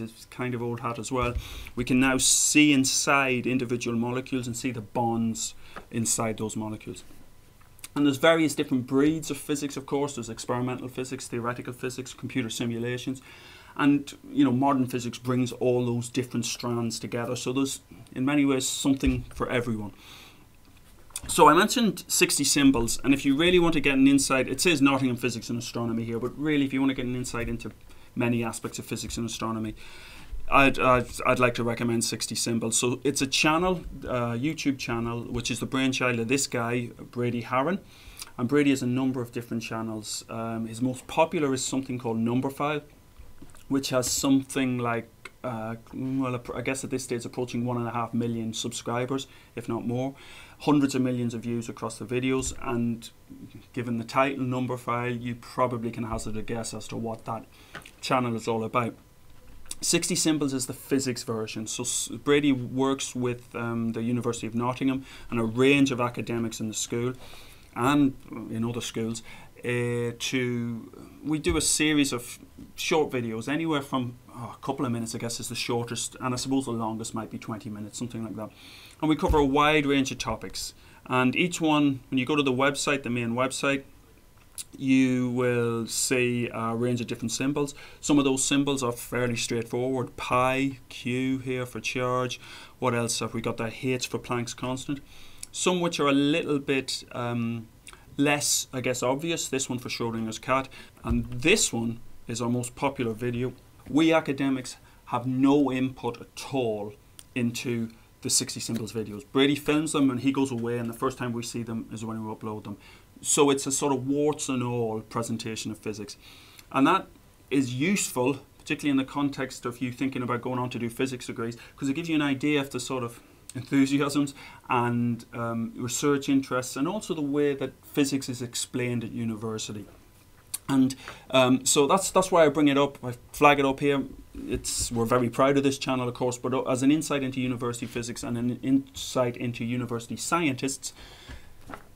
is kind of old hat as well. We can now see inside individual molecules and see the bonds inside those molecules. And there's various different breeds of physics, of course. There's experimental physics, theoretical physics, computer simulations. And, you know, modern physics brings all those different strands together. So there's, in many ways, something for everyone. So I mentioned 60 symbols, and if you really want to get an insight, it says Nottingham Physics and Astronomy here, but really if you want to get an insight into many aspects of physics and astronomy, I'd like to recommend 60 Symbols. So it's a channel, YouTube channel, which is the brainchild of this guy, Brady Haran. And Brady has a number of different channels. His most popular is something called Numberphile, which has something like, well, I guess at this stage approaching 1.5 million subscribers, if not more. Hundreds of millions of views across the videos, and given the title Numberphile, you probably can hazard a guess as to what that channel is all about. 60 Symbols is the physics version. So Brady works with the University of Nottingham and a range of academics in the school and in other schools we do a series of short videos, anywhere from a couple of minutes, I guess, is the shortest, and I suppose the longest might be 20 minutes, something like that. And we cover a wide range of topics. And each one, when you go to the website, the main website, you will see a range of different symbols. Some of those symbols are fairly straightforward. Pi, Q here for charge. What else have we got there? H for Planck's constant. Some which are a little bit less, I guess, obvious. This one for Schrodinger's cat. And this one is our most popular video. We academics have no input at all into the 60 Symbols videos. Brady films them and he goes away, and the first time we see them is when we upload them. So it's a sort of warts and all presentation of physics. And that is useful, particularly in the context of you thinking about going on to do physics degrees, because it gives you an idea of the sort of enthusiasms and research interests, and also the way that physics is explained at university. And so that's why I bring it up. I flag it up here. We're very proud of this channel, of course, but as an insight into university physics and an insight into university scientists,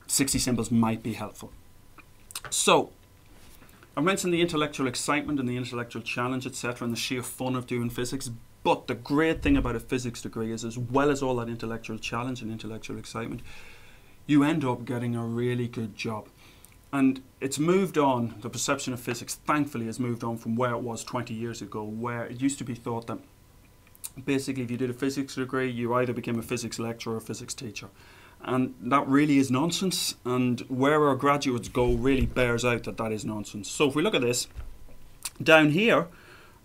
60 Symbols might be helpful. So I mentioned the intellectual excitement and the intellectual challenge, etc., and the sheer fun of doing physics. But the great thing about a physics degree is, as well as all that intellectual challenge and intellectual excitement, you end up getting a really good job. And it's moved on, the perception of physics, thankfully, has moved on from where it was 20 years ago, where it used to be thought that basically if you did a physics degree, you either became a physics lecturer or a physics teacher. And that really is nonsense, and where our graduates go really bears out that that is nonsense. So if we look at this, down here,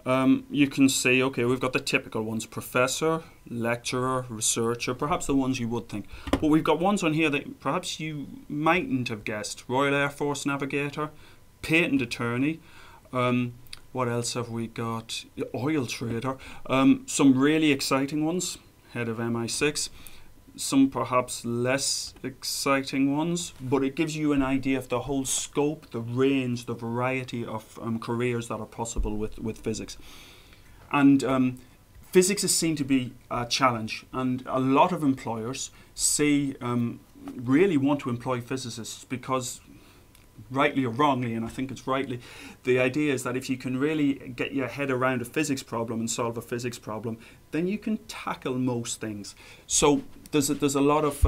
you can see, okay, we've got the typical ones: professor, lecturer, researcher, perhaps the ones you would think. But we've got ones on here that perhaps you mightn't have guessed: Royal Air Force navigator, patent attorney, what else have we got? Oil trader, some really exciting ones, head of MI6, some perhaps less exciting ones, but it gives you an idea of the whole scope, the range, the variety of careers that are possible with physics. And physics is seen to be a challenge, and a lot of employers really want to employ physicists because, rightly or wrongly, and I think it's rightly, the idea is that if you can really get your head around a physics problem and solve a physics problem, then you can tackle most things. So there's a lot of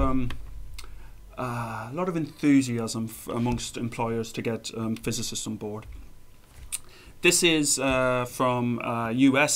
enthusiasm amongst employers to get physicists on board. This is from US